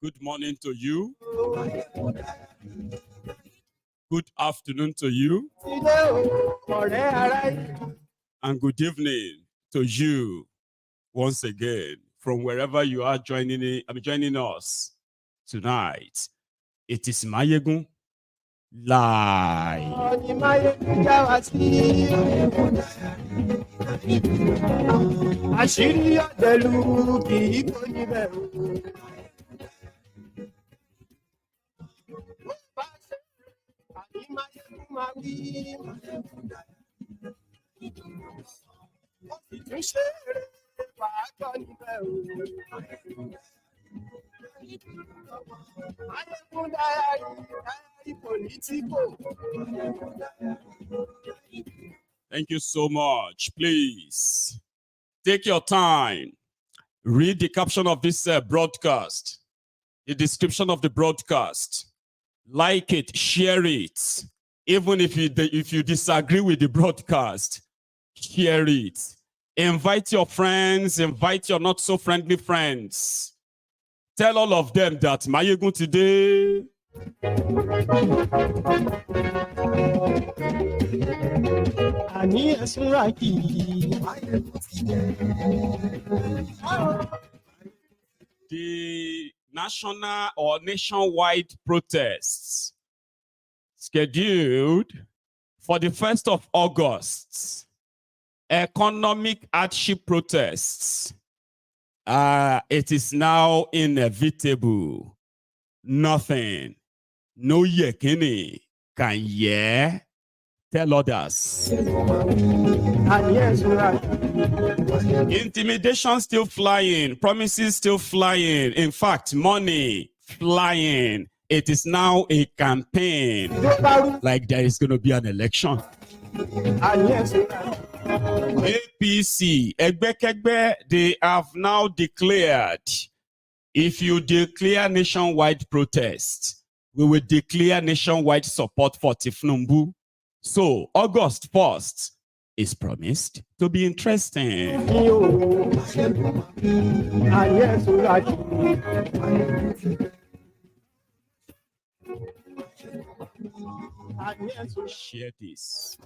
Good morning to you. Good afternoon to you. And good evening to you once again from wherever you are joining us tonight. It is Mayegun Live. Thank you so much. Please take your time. Read the caption of this broadcast, the description of the broadcast. Like it, share it. Even if you disagree with the broadcast, share it. Invite your friends, invite your not so friendly friends. Tell all of them that Mayegun today. The national or nationwide protests scheduled for the 1st of August, economic hardship protests, it is now inevitable. Nothing, no yekini can tell others. Intimidation still flying, promises still flying. In fact, money flying. It is now a campaign, like there is going to be an election. APC, Egbekegbe, they have now declared, if you declare nationwide protest, we will declare nationwide support for Tinubu. So, August 1st is promised to be interesting. Share this.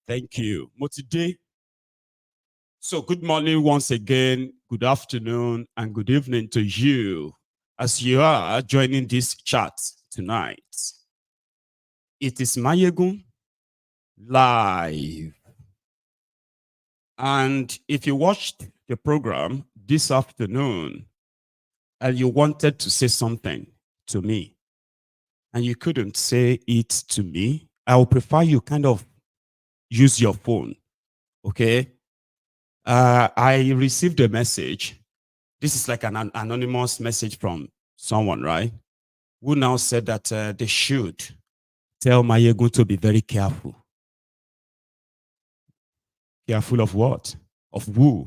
Thank you. Motide. So good morning once again, good afternoon, and good evening to you as you are joining this chat tonight. It is Mayegun Live. And if you watched the program this afternoon and you wanted to say something to me and you couldn't say it to me, I would prefer you kind of use your phone, okay? I received a message. This is like an anonymous message from someone, right? Who now said that they should tell Mayegun to be very careful. Careful of what? Of who?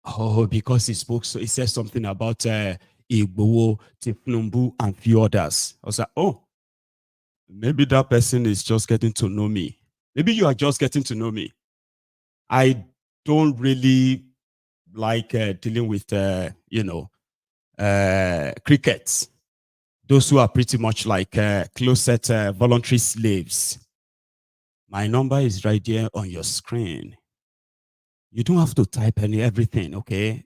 Oh, because he spoke, so he said something about Igboho, Tinubu, and few others. I was like, oh, maybe that person is just getting to know me. Maybe you are just getting to know me. I don't really like dealing with, crickets. Those who are pretty much like closet voluntary slaves. My number is right there on your screen. You don't have to type everything, okay?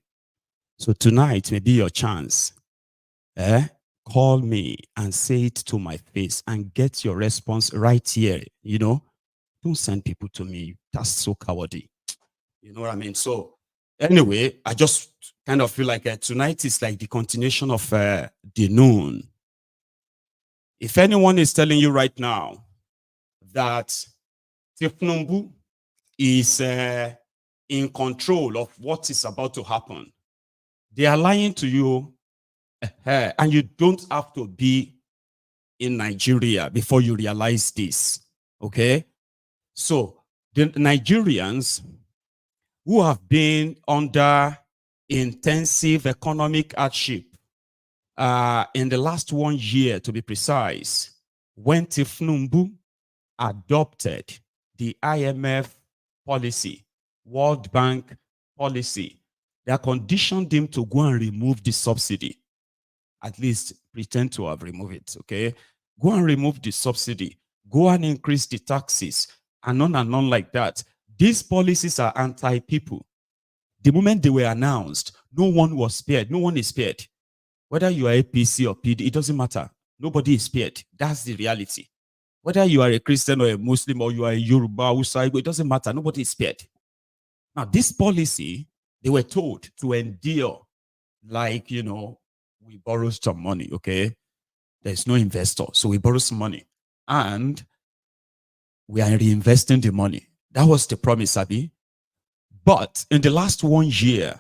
So tonight may be your chance. Call me and say it to my face and get your response right here, you know? Don't send people to me. That's so cowardly. You know what I mean? So anyway, I just kind of feel like tonight is like the continuation of the noon. If anyone is telling you right now that Tinubu is in control of what is about to happen, they are lying to you, and you don't have to be in Nigeria before you realize this, okay? So The Nigerians who have been under intensive economic hardship in the last 1 year, to be precise, when Tinubu adopted the IMF policy, World Bank policy, they conditioned him to go and remove the subsidy. At least pretend to have removed it, okay? Go and remove the subsidy. Go and increase the taxes, and on like that. These policies are anti-people. The moment they were announced, no one was spared. No one is spared. Whether you are APC or PD, it doesn't matter. Nobody is spared. That's the reality. Whether you are a Christian or a Muslim or you are a Yoruba, it doesn't matter. Nobody is spared. Now, this policy, they were told to endure like, we borrow some money, okay? There's no investor, so we borrow some money. And we are reinvesting the money. That was the promise, Abi. But in the last 1 year,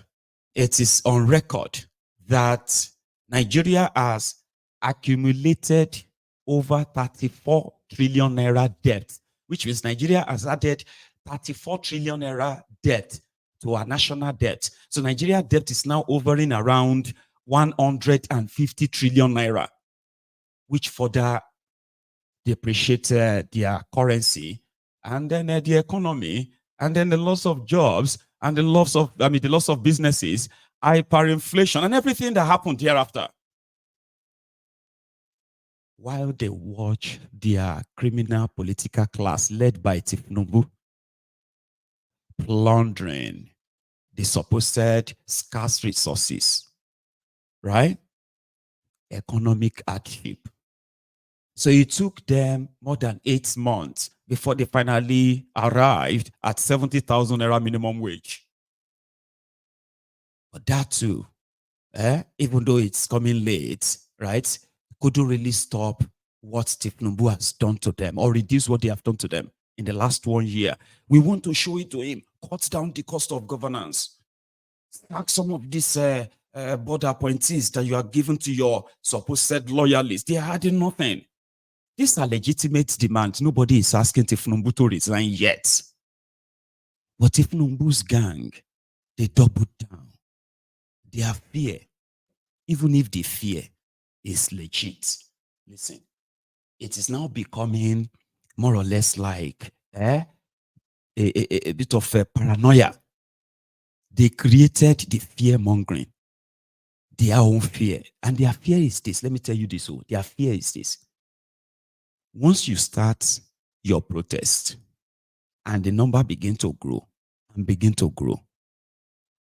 it is on record that Nigeria has accumulated over 34 trillion naira debt, which means Nigeria has added 34 trillion naira debt to our national debt. So Nigeria debt is now hovering around 150 trillion naira, which further depreciates their currency, and then the economy, and then the loss of jobs, and the loss of businesses, hyperinflation, and everything that happened hereafter. While they watch their criminal political class led by Tinubu plundering the supposed scarce resources, right? Economic hardship. So it took them more than 8 months before they finally arrived at 70,000 naira minimum wage. But that too, even though it's coming late, right, couldn't really stop what Tinubu has done to them or reduce what they have done to them in the last 1 year. We want to show it to him, cut down the cost of governance. Sack some of these board appointees that you are giving to your supposed loyalists. They are adding nothing. These are legitimate demands. Nobody is asking Tinubu to resign yet. But Tinubu's gang, they doubled down. Their fear, even if the fear is legit, listen, it is now becoming more or less like a bit of a paranoia. They created the fear mongering, their own fear. And their fear is this. Let me tell you this. Their fear is this. Once you start your protest and the number begin to grow and begin to grow,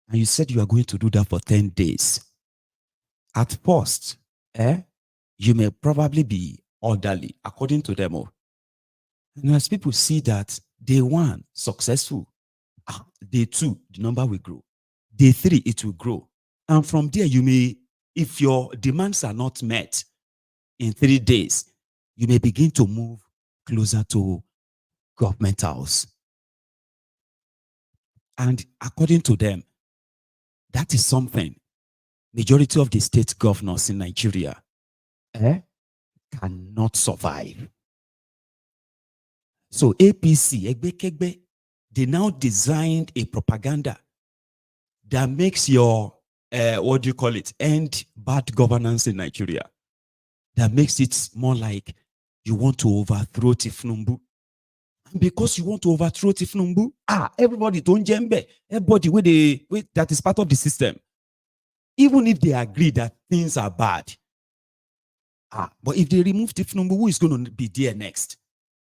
and you said you are going to do that for 10 days, at first, you may probably be orderly, according to them all. And as people see that day 1, successful, day 2, the number will grow. Day 3, it will grow. And from there, you may, if your demands are not met in 3 days, you may begin to move closer to government house. And according to them, that is something majority of the state governors in Nigeria cannot survive. So APC, Egbe, they now designed a propaganda that makes your, end bad governance in Nigeria. That makes it more like you want to overthrow Tinubu. And because you want to overthrow Tinubu, everybody don't jembe. Everybody that is part of the system. Even if they agree that things are bad. But if they remove Tinubu, who is going to be there next?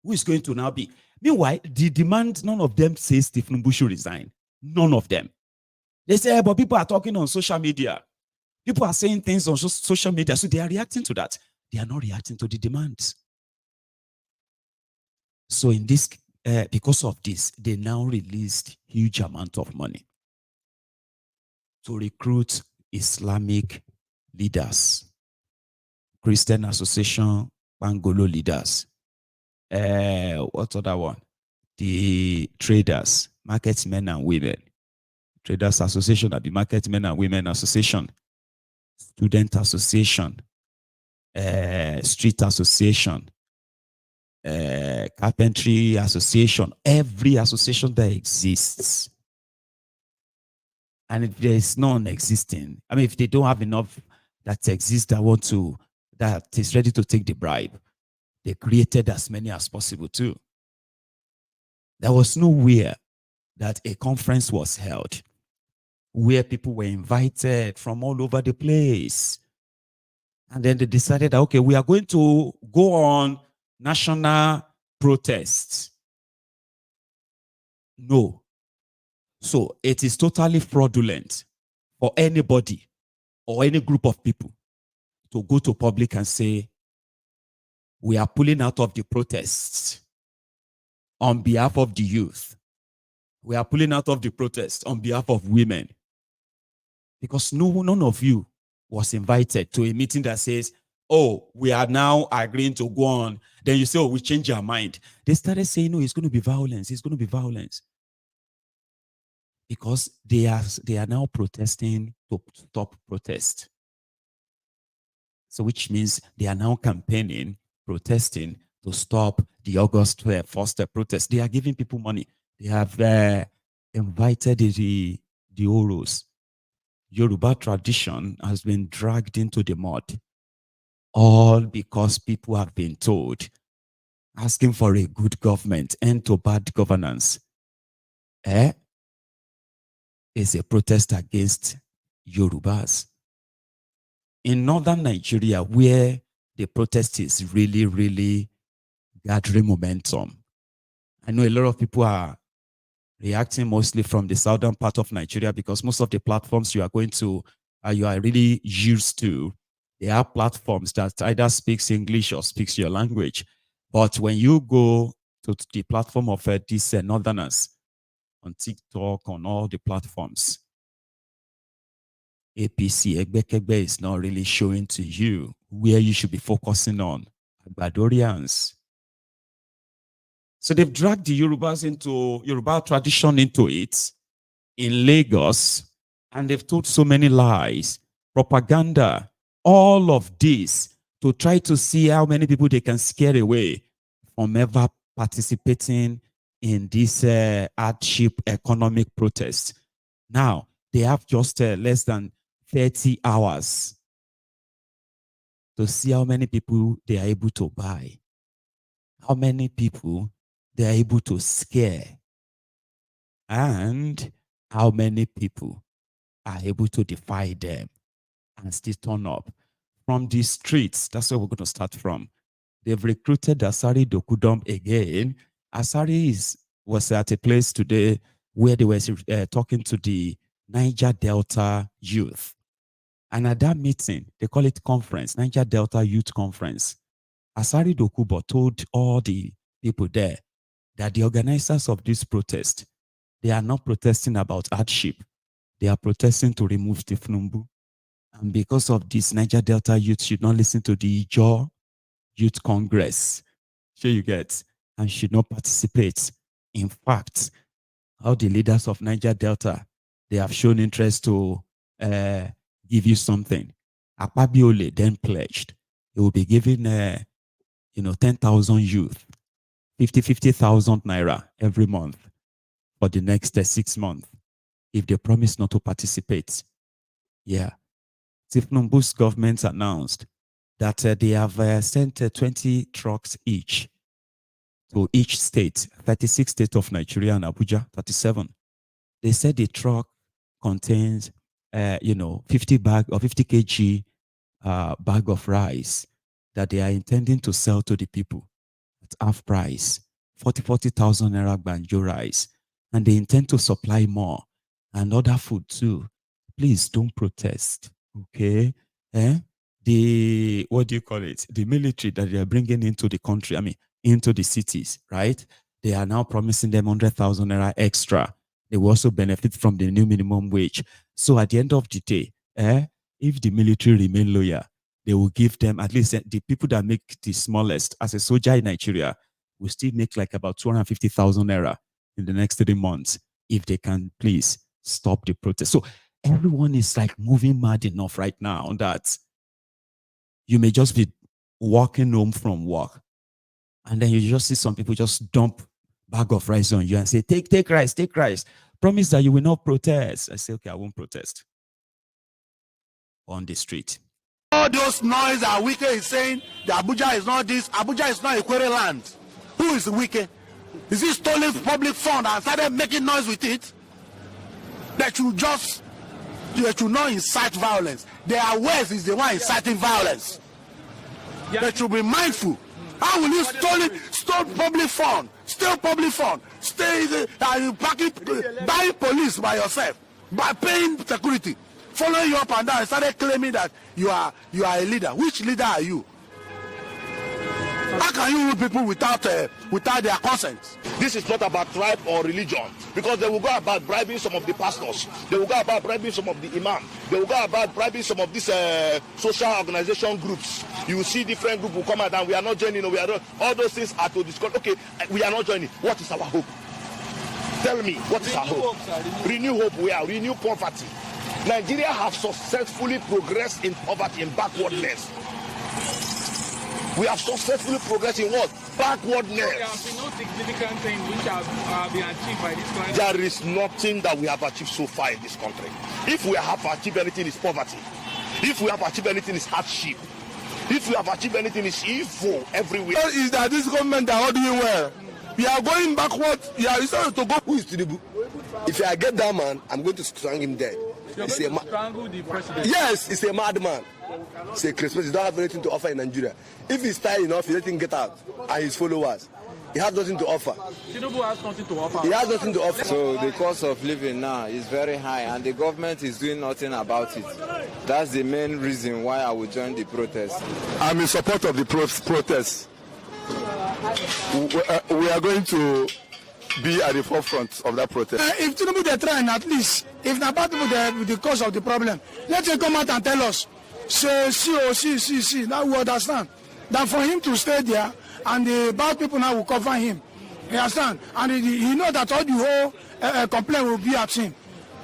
Who is going to now be? Meanwhile, the demand, none of them says Tinubu should resign. None of them. They say, but people are talking on social media. People are saying things on social media, so they are reacting to that. They are not reacting to the demands. So in this, because of this, they now released huge amount of money to recruit Islamic leaders, Christian Association, Bangolo leaders. What's other one? The traders, market men and women. Traders Association, the Market Men and Women Association, Student Association, Street Association, carpentry association, every association that exists. And if there is none existing, I mean, if they don't have enough that exists that is ready to take the bribe, they created as many as possible too. There was nowhere that a conference was held where people were invited from all over the place. And then they decided that, okay, we are going to go on national protests. No. So it is totally fraudulent for anybody or any group of people to go to public and say, we are pulling out of the protests on behalf of the youth. We are pulling out of the protests on behalf of women. Because none of you was invited to a meeting that says, oh, we are now agreeing to go on. Then you say, oh, we change our mind. They started saying, no, it's going to be violence. It's going to be violence. Because they are now protesting to stop protest. So which means they are now campaigning, protesting to stop the August 1st protest. They are giving people money. They have invited the Oros. Yoruba tradition has been dragged into the mud. All because people have been told, asking for a good government, end to bad governance, is a protest against Yorubas. In northern Nigeria, where the protest is really, really gathering momentum, I know a lot of people are reacting mostly from the southern part of Nigeria because most of the platforms you are going to, you are really used to, they are platforms that either speaks English or speaks your language. But when you go to the platform of these northerners on TikTok, on all the platforms, APC, Egbekegbe is not really showing to you where you should be focusing on. Agbadorians. So they've dragged the Yoruba tradition into it in Lagos, and they've told so many lies, propaganda, all of this to try to see how many people they can scare away from ever participating in this hardship economic protest. Now, they have just less than 30 hours to see how many people they are able to buy, how many people they are able to scare, and how many people are able to defy them and still turn up. From the streets, that's where we're going to start from. They've recruited Asari Dokudom again. Asari was at a place today where they were talking to the Niger Delta youth. And at that meeting, they call it conference, Niger Delta Youth Conference. Asari Dokubo told all the people there that the organizers of this protest, they are not protesting about hardship. They are protesting to remove Tinubu. And because of this, Niger Delta youth should not listen to the Ijaw Youth Congress. Sure you get, and should not participate. In fact, how the leaders of Niger Delta, they have shown interest to give you something. Akpabiole then pledged he will be giving 10,000 youth 50,000 naira every month for the next 6 months if they promise not to participate. Yeah. Tinubu's government announced that they have sent 20 trucks each to each state, 36 states of Nigeria and Abuja, 37. They said the truck contains, 50 bag or 50 kg bag of rice that they are intending to sell to the people at half price, 40,000 naira banjo rice. And they intend to supply more and other food too. Please don't protest, okay? What do you call it? The military that they are bringing into the country, into the cities, right? They are now promising them 100,000 naira extra. They will also benefit from the new minimum wage. So at the end of the day, if the military remain loyal, they will give them at least the people that make the smallest as a soldier in Nigeria will still make like about 250,000 naira in the next 3 months if they can please stop the protest. So everyone is like moving mad enough right now that you may just be walking home from work And then you just see some people just dump bag of rice on you and say, take rice, take rice. Promise that you will not protest. I say, okay, I won't protest on the street. All those noise that Wike is saying, that Abuja is not this, Abuja is not a quarry land. Who is Wike? Is he stolen public fund and started making noise with it? That you not incite violence. Their words is the one inciting violence. Yeah. That you be mindful. How will you steal public fund, buying police by yourself, by paying security, following you up and down, and started claiming that you are a leader. Which leader are you? How can you rule people without their consent? This is not about tribe or religion, because they will go about bribing some of the pastors. They will go about bribing some of the imam. They will go about bribing some of these social organization groups. You will see different groups will come out and we are not joining. We are not, all those things are to discuss. Okay, we are not joining. What is our hope? Tell me, what is our hope? Renew hope. We are renew poverty. Nigeria have successfully progressed in poverty and backwardness. We have successfully progressed in what? Backwardness. There have been no significant things which have been achieved by this country. There is nothing that we have achieved so far in this country. If we have achieved anything, it's poverty. If we have achieved anything, it's hardship. If we have achieved anything, it's evil everywhere. Is that this government are not doing well? We are going backward. It's not to go. Who is Tinubu? If I get that man, I'm going to strangle him dead. Strangle the president. Yes, he's a madman. Say Christmas, he don't have anything to offer in Nigeria. If he's tired enough, he let him get out. And his followers, he has nothing to offer. Tinubu has nothing to offer. He has nothing to offer. So the cost of living now is very high, and the government is doing nothing about it. That's the main reason why I would join the protest. I'm in support of the protest. We are going to be at the forefront of that protest. If Tinubu they try, at least, if the bad people with the cause of the problem, let him come out and tell us. Say, see. Now we understand. That for him to stay there, and the bad people now will cover him. You understand? And he know that all the whole complaint will be at him.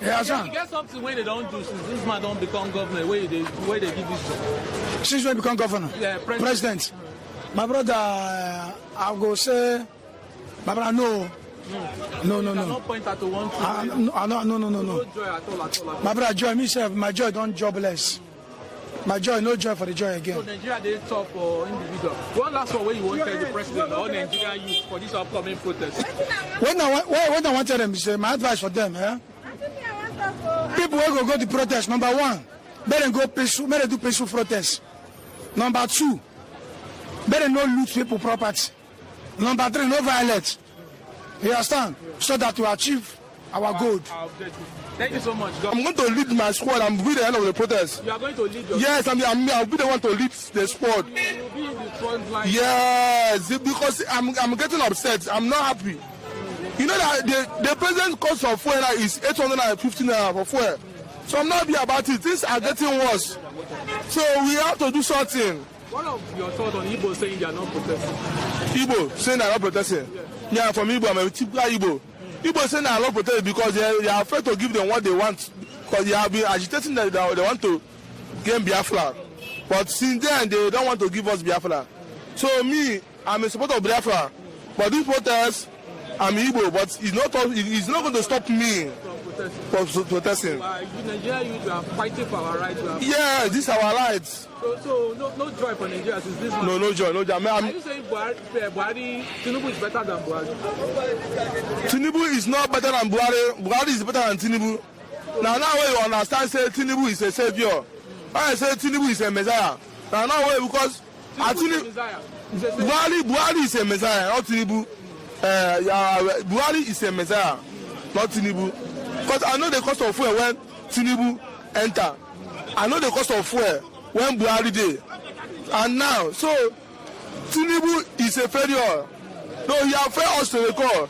You understand? You get something where they don't do since this man don't become governor, where they give this job. Since when become governor? Yeah, president. My brother, I'll go say, my brother, no. You cannot point at one thing. No. No joy at all. My brother, joy, myself, my joy don't jobless. My joy, no joy for the joy again. So Nigeria, they talk for individual. One last one where you want to tell the president or Nigerian youth for this upcoming protest. When I want to tell them, say my advice for them, people will go to protest. Number one, better go peaceful, better do peaceful protest. Number two, better no loot people property. Number three, no violence. You understand? So that we achieve our goal. Thank you so much. I'm going to lead my squad. I'm be the end of the protest. You are going to lead your Yes, I'll be the one to lead the squad. You will be in the front line. Yes, because I'm getting upset. I'm not happy. You know that the present cost of fuel is 850 naira for fuel. So I'm not happy about it. Things are getting worse. So we have to do something. What of your thoughts on Igbo saying they are not protesting? Igbo saying they are not protesting? Yeah, from Igbo, I'm a typical Igbo. Igbo saying they are not protesting because they are afraid to give them what they want. Because they have been agitating that they want to gain Biafra. But since then, they don't want to give us Biafra. So me, I'm in support of Biafra. But this protest, I'm Igbo, but it's not going to stop me from protesting. Nigeria, you are fighting for our rights. Yeah, this is our rights. So no joy for Nigeria since this man. No joy. Are you saying Tinubu is better than Buhari? Tinubu is not better than Buhari. Buhari is better than Tinubu. Now when you understand, say Tinubu is a savior. I say Tinubu is a messiah. Now because Buhari is a messiah, not Tinubu. Buhari is a messiah, not Tinubu. Because I know the cost of fuel when Tinubu enter. I know the cost of fuel when Buhari did. And now, so Tinubu is a failure. No, he has failed us to the core.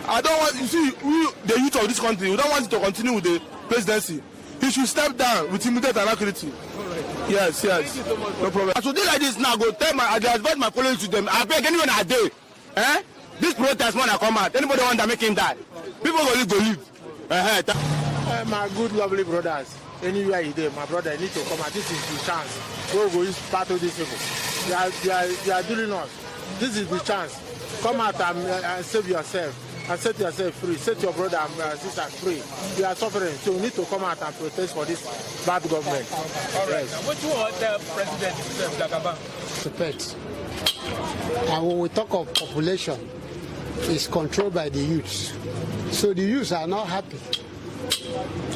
I don't want, you see, we, the youth of this country, we don't want it to continue with the presidency. He should step down with immediate alacrity. Yes. Thank you so much. No problem. I should do like this now, go tell I advise my colleagues to them. I beg anyone I do. This protest when I come out, anybody want to make him die. People go live. My good, lovely brothers, anywhere you there, my brother, need to come out. This is the chance. Go use battle these people. They are doing us. this is the chance. Come out and save yourself. And set yourself free. Set your brother and sister free. We are suffering, so we need to come out and protest for this bad government. All right. Yes. What you want the president Jagaba? Pets. And when we talk of population, it's controlled by the youths. So the youths are not happy.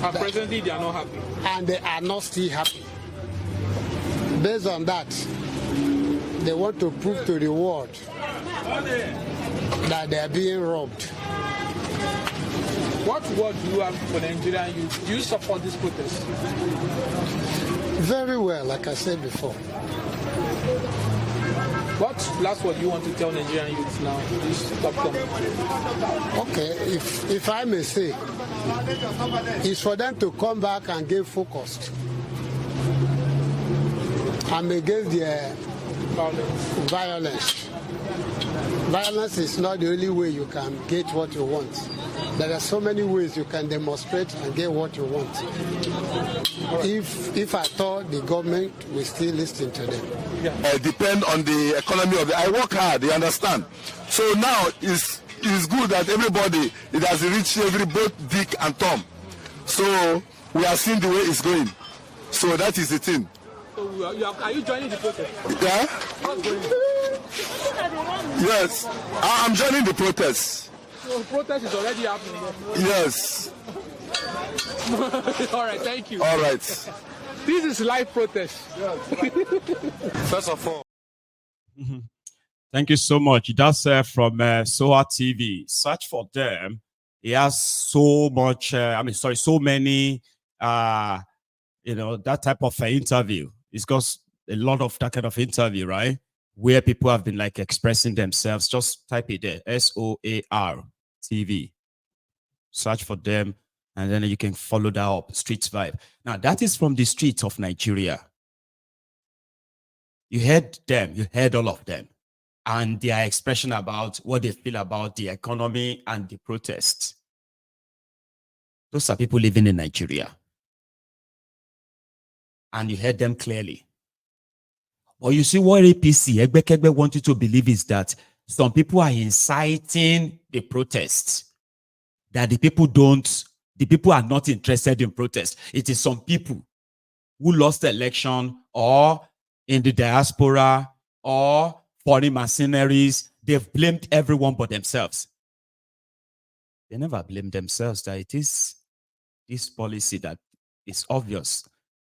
And presently they are not happy. And they are not still happy. Based on that, they want to prove to the world that they are being robbed. What word do you have for the Nigerian youth? Do you support this protest? Very well, like I said before. What last word you want to tell Nigerian youth now? This upcoming. Okay, if I may say, it's for them to come back and get focused. I'm against the violence. Violence is not the only way you can get what you want. There are so many ways you can demonstrate and get what you want. If I thought the government will still listen to them. Depend on the economy of the. I work hard, you understand. So now it's good that everybody, it has reached every both Dick and Tom. So we are seeing the way it's going. So that is the thing. So are you joining the protest? Yeah. Yes, I'm joining the protest. So protest is already happening. Yes. All right, thank you. All right. This is live protest. First of all. Thank you so much. That's from Soha TV. Search for them. He has so much, so many, that type of interview. It's got a lot of that kind of interview, right? Where people have been like expressing themselves. Just type it there, SOAR TV. Search for them, and then you can follow that up, Street Vibe. Now, that is from the streets of Nigeria. You heard them, you heard all of them, and their expression about what they feel about the economy and the protests. Those are people living in Nigeria. And you heard them clearly. But you see what APC, Egbekegbe, want you to believe is that some people are inciting the protests. That the people are not interested in protest. It is some people who lost the election or in the diaspora or foreign mercenaries. They've blamed everyone but themselves. They never blame themselves that it is this policy that is obvious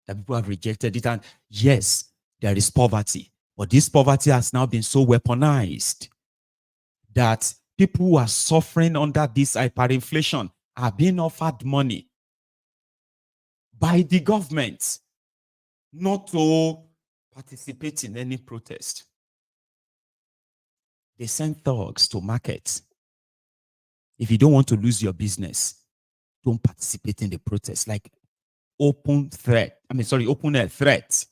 that people have rejected it. And yes, there is poverty, but this poverty has now been so weaponized that people who are suffering under this hyperinflation are being offered money by the government not to participate in any protest. They send thugs to markets. If you don't want to lose your business, don't participate in the protest. Like open threat. Open a threat.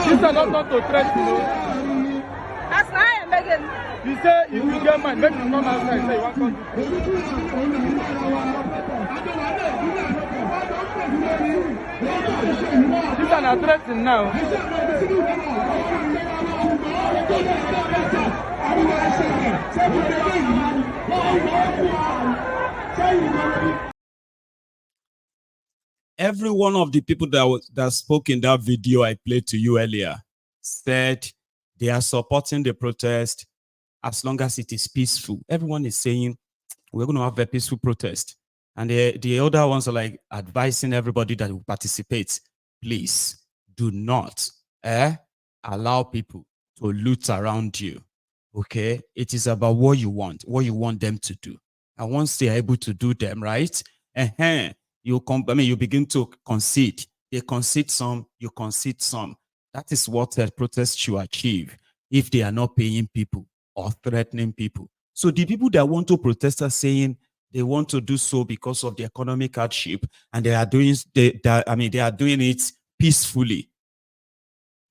This is not to threat, you know. That's why I'm begging. You say if you get mad, make you come outside. Say you want to come. These are not threatening now. Every one of the people that spoke in that video I played to you earlier said they are supporting the protest as long as it is peaceful. Everyone is saying we're going to have a peaceful protest. And the other ones are like advising everybody that will participate. Please do not allow people to loot around you. Okay? It is about what you want them to do. And once they are able to do them, right? You begin to concede. They concede some, you concede some. That is what a protest should achieve if they are not paying people or threatening people. So the people that want to protest are saying they want to do so because of the economic hardship, and they are doing they are doing it peacefully.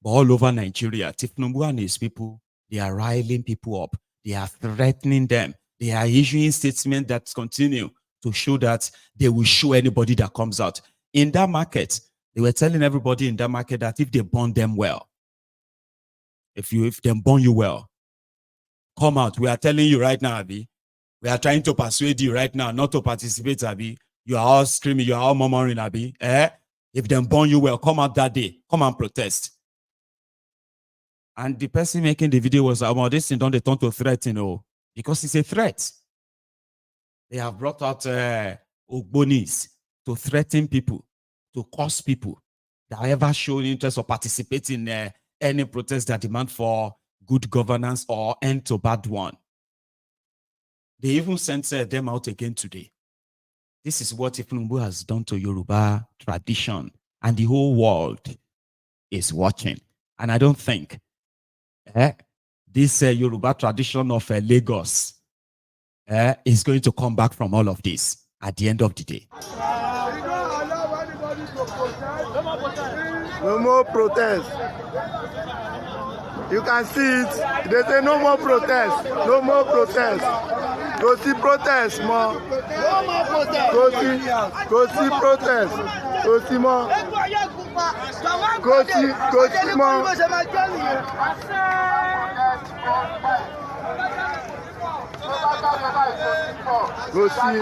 But all over Nigeria, Tinubu and his people, they are riling people up. They are threatening them. They are issuing statements that continue to show that they will show anybody that comes out. In that market, they were telling everybody in that market that if they burn them well, if they burn you well, come out. We are telling you right now, Abi. We are trying to persuade you right now not to participate, Abi. You are all screaming, you are all murmuring, Abi. If they burn you well, come out that day. Come and protest. And the person making the video was, oh, this thing don't they turn to threaten, because it's a threat. They have brought out Ogbonis to threaten people, to curse people that ever show interest or participate in any protest that demand for good governance or end to bad one. They even sent them out again today. This is what Tinubu has done to Yoruba tradition, and the whole world is watching. And I don't think this Yoruba tradition of Lagos is going to come back from all of this at the end of the day. No more protest. You can see it. They say no more protest. No more protest. Go see protest more. No more protest. Go see protest. Go see more. Go see more. Go see.